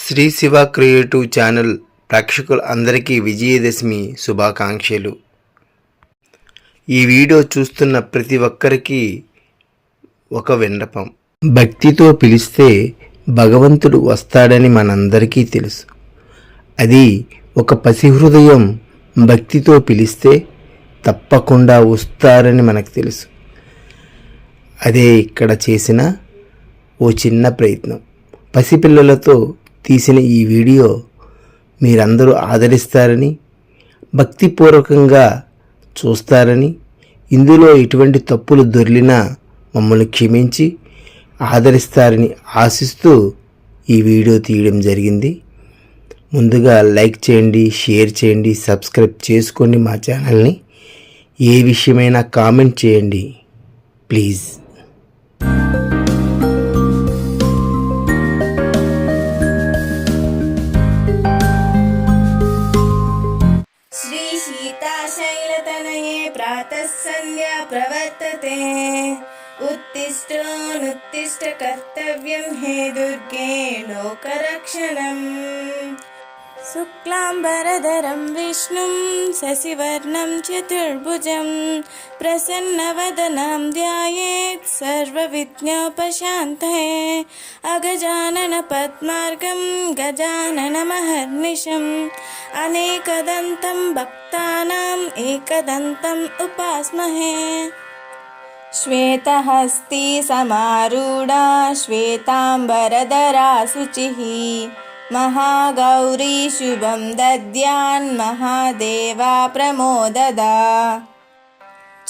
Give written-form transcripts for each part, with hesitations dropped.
Shri Shiva creative channel ప్రేక్షకులు అందరికీ విజయదశమి శుభాకాంక్షలు. ఈ వీడియో చూస్తున్న ప్రతి ఒక్కరికి ఒక విన్నపం. భక్తితో పిలిస్తే భగవంతుడు వస్తాడని మనందరికీ తెలుసు. అది ఒక పసి హృదయం భక్తితో పిలిస్తే తప్పకుండా వస్తారని మనకు తెలుసు. అదే ఇక్కడ చేసిన ఓ చిన్న ప్రయత్నం. పసిపిల్లలతో తీసిన ఈ వీడియో మీరందరూ ఆదరిస్తారని, భక్తిపూర్వకంగా చూస్తారని, ఇందులో ఎటువంటి తప్పులు దొర్లినా మమ్మల్ని క్షమించి ఆదరిస్తారని ఆశిస్తూ ఈ వీడియో తీయడం జరిగింది. ముందుగా లైక్ చేయండి, షేర్ చేయండి, సబ్స్క్రైబ్ చేసుకోండి మా ఛానల్ని. ఏ విషయమైనా కామెంట్ చేయండి ప్లీజ్. प्रातः संध्या प्रवर्तते उत्तिष्ठ कर्तव्यं हे दुर्गे लोकरक्षणम् शुक्लाम्बरधरं विष्णुं शशिवर्णं चतुर्भुजं प्रसन्नवदनं ध्यायेत् सर्वविघ्नोपशान्तये अगजानन पद्मार्गं गजाननमहर्निशम् अनेकदन्तं भक्तानाम् एकदन्तम् उपास्महे श्वेतहस्ती समारूढा श्वेताम्बरधरा शुचिः महागौरी शुभं दद्यान् महादेवा प्रमोददा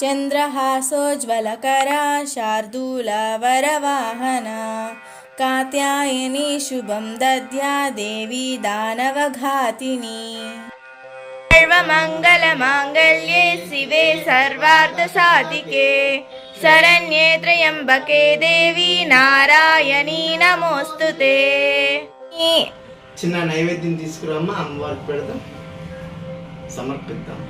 चन्द्रहासोज्ज्वलकरा शार्दूला वरवाहना कात्यायनी शुभं दद्या देवी दानवघातिनी सर्वमङ्गलमाङ्गल्ये शिवे सर्वार्थसाधिके शरण्ये त्र्यम्बके देवी नारायणी नमोस्तुते. చిన్న నైవేద్యం తీసుకురామ్మా, అమ్మవారికి పెడదాం, సమర్పిద్దాం.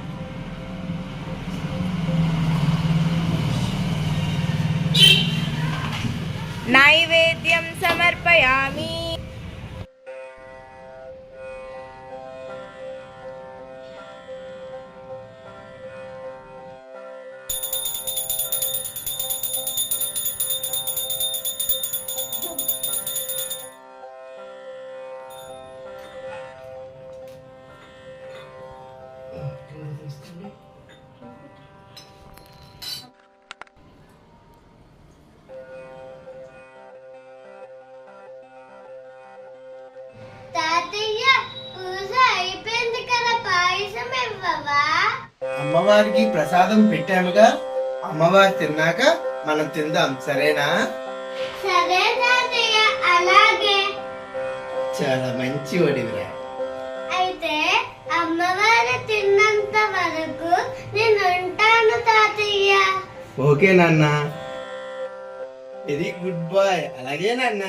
నైవేద్యం సమర్పయామి. అమ్మవారికి ప్రసాదం పెట్టాముగా, అమ్మవారు తిన్నాక మనం తిందాం, సరేనా? సరే తాతయ్య, అలాగే. చాలా మంచి వడివిరా. అయితే అమ్మవారు తిన్నంత వరకు నేను ఉంటాను తాతయ్య. ఓకే నాన్న, వెరీ గుడ్ బాయ్. అలాగే నాన్న.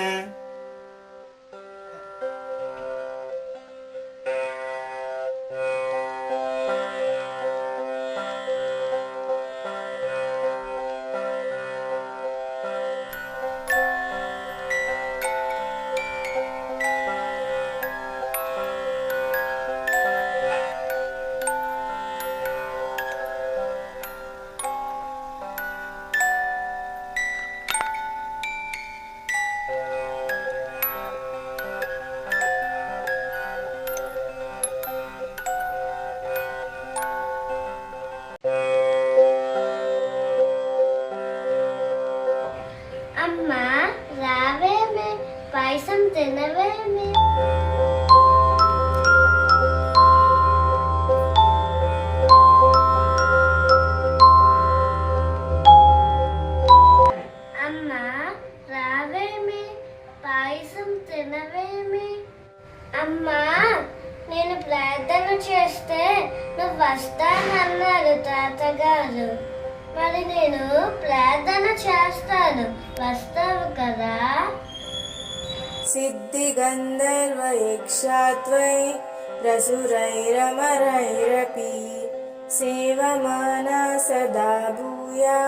అమ్మా రావేమే, పాయసం తినవేమే. అమ్మా రావేమే, పాయసం తినవేమే. అమ్మా నేను ప్రార్థన చేస్తే నువ్వు వస్తానన్నారు తాతగారు. మరి నేను ప్రార్థన చేస్తాను, వస్తావు కదా? సిద్ధి గంధర్వ యక్షాత్వై రసురైరమరైరపి సేవమానా సదా భూయా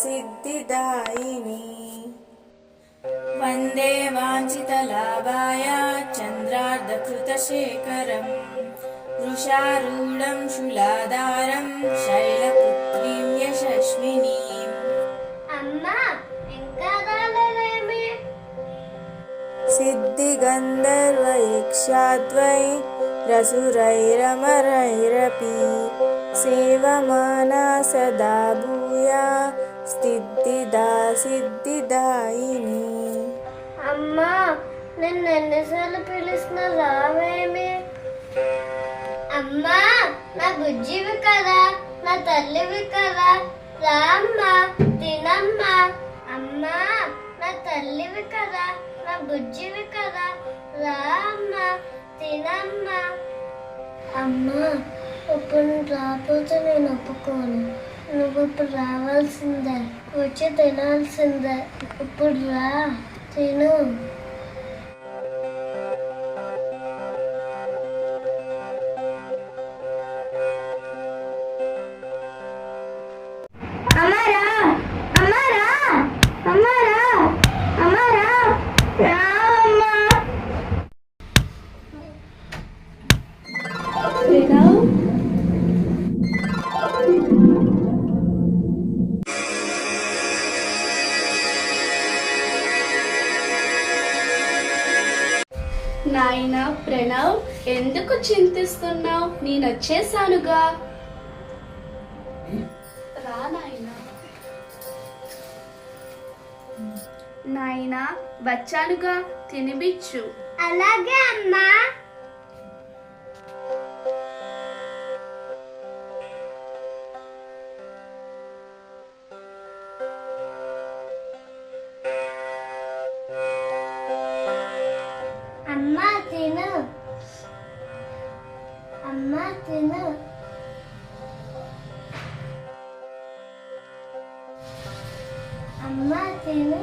సిద్ధిదాయిని వందే వాంఛితలాభాయ చంద్రార్ధకృతశేఖరం వృషారూఢం శూలాధారం శైలపుత్రీం యశస్వినీం. అమ్మా ఇంకా రాలేదేమి? సిద్ధిగంధర్వయక్షాద్వై రసురైరమరైరపి సేవమానా సదా భూయా స్థిద్ధిదా సిద్ధిదాయిని. అమ్మా నిన్ను ఎన్నిసార్లు పిలుస్తున్నా రావేమి? అమ్మా నా బుజ్జివి కదా, నా తల్లివి కదా, రామ్మా తినమ్మా. అమ్మా నా తల్లివి కదా, నా బుజ్జివి కదా, రామ్మా తినమ్మా. అమ్మా ఇప్పుడు రాకపోతే నేను ఒప్పుకోను. నువ్వు ఇప్పుడు రావాల్సిందే, వచ్చి తినాల్సిందే. ఇప్పుడు రా తిను. అమ్మారా అమ్మారా అమ్మారా అమ్మారా రా అమ్మా. నాయనా ప్రణవ్, ఎందుకు చింతిస్తున్నావు? నేను వచ్చేసానుగా. రా నాయనా. నాయనా వచ్చానుగా, తినిపించు. అలాగే అమ్మా. అమ్మా తిను, అమ్మా తిను. అమ్మా తిను.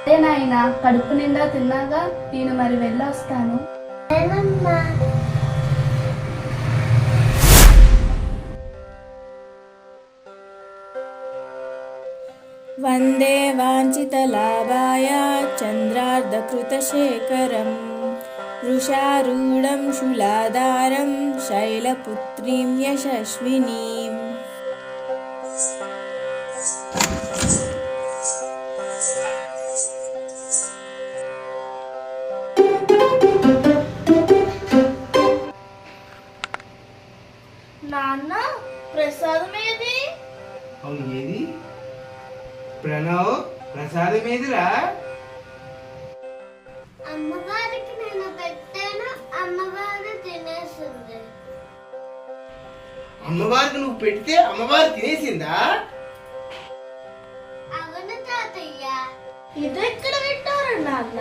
అదే నాయనా, కడుపు నిండా తిన్నాగా, నేను మరి వెళ్ళొస్తాను. ఏమమ్మా? వందే వాంఛితలాభాయ చంద్రార్ధకృతశేఖరం వృషారూఢం శూలాధారం శైలపుత్రీం యశస్వినీం. నాన్న ప్రసాదం ఏది? అవును ఏది? ప్రణవ్ ప్రసాదం ఏదిరా? అమ్మవారికి నేను పెట్టాను, అమ్మవారు తినేసింది. అమ్మవారికి నువ్వు పెడితే అమ్మవారు తినేసిందా? అవును తాతయ్య. ఇది ఎక్కడ పెట్టారు నాన్న?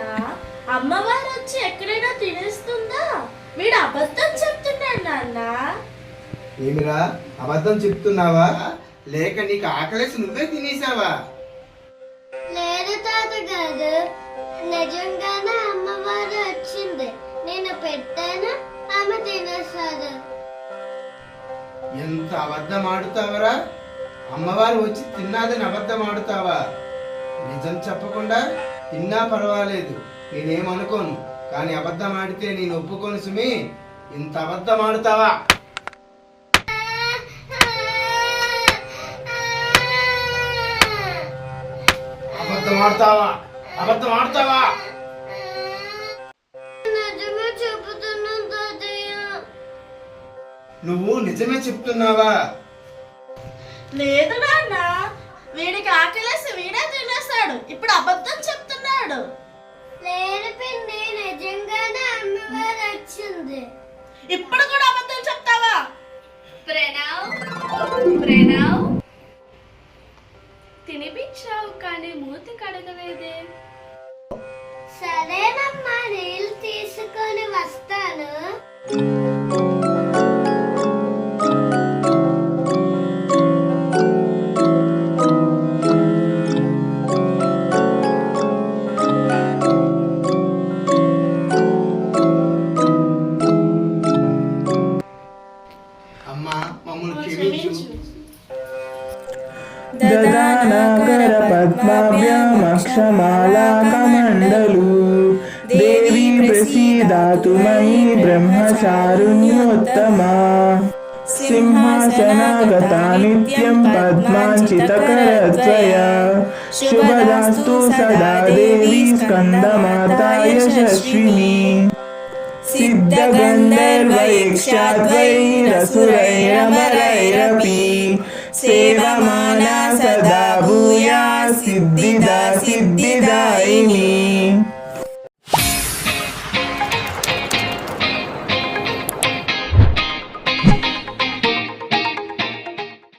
అమ్మవారు వచ్చి ఎక్కడైనా తినేస్తుందా? వీడు అబద్ధం చెప్తున్నాడు నాన్న. ఏమిరా అబద్ధం చెప్తున్నావా, లేక నీకు ఆకలేసి నువ్వే తినేసావా? లేదు తాతగారు, నిజంగానే అమ్మవారు వచ్చింది. నేను పెట్టాను, ఆమె తినేసారు. ఎంత అబద్ధం ఆడుతావరా? అమ్మవారు వచ్చి తిన్నాదని అబద్ధం ఆడుతావా? నిజం చెప్పకుండా తిన్నా పర్వాలేదు, నేనేమనుకోను. కానీ అబద్ధం ఆడితే నేను ఒప్పుకోను సుమి. ఇంత అబద్ధం ఆడుతావా? అబద్ధం ఆడతావా? అబద్ధం ఆడతావా? నిజమే చెబుతున్నాను తాతయ్య. నువ్వు నిజమే చెప్తున్నావా? లేదు నాన్న, వీడికి ఆకలేసి వీడే తినేస్తాడు. ఇప్పుడు అబద్ధం చెప్తున్నాడు. లేదు పిన్ని, నిజంగానే అమ్మవారు వచ్చింది. ఇప్పుడు కూడా అబద్ధం చెప్తావా? ప్రణవ్, ప్రణవ్, తినిపించావు కానీ మూత అడగలేదే? సరేనమ్మా, నీళ్ళు తీసుకొని వస్తాను. అమ్మా మమ్మల్ని క్షమించు. దదానాకర పద్మాభ్యామక్షమాలాకమండలు దేవి ప్రసీదాతు మయి బ్రహ్మచారుణ్యోత్తమా సింహాసనాగతా నిత్యం పద్మాంచితకరత్వయ శుభదాస్తు సదా దేవి స్కందమాతా యశస్విని సిద్ధగంధర్వైక్షాద్వైరసురైరమరైరపి సేవమానా సదా భూయా సిద్ధిదా సిద్ధిదాయిని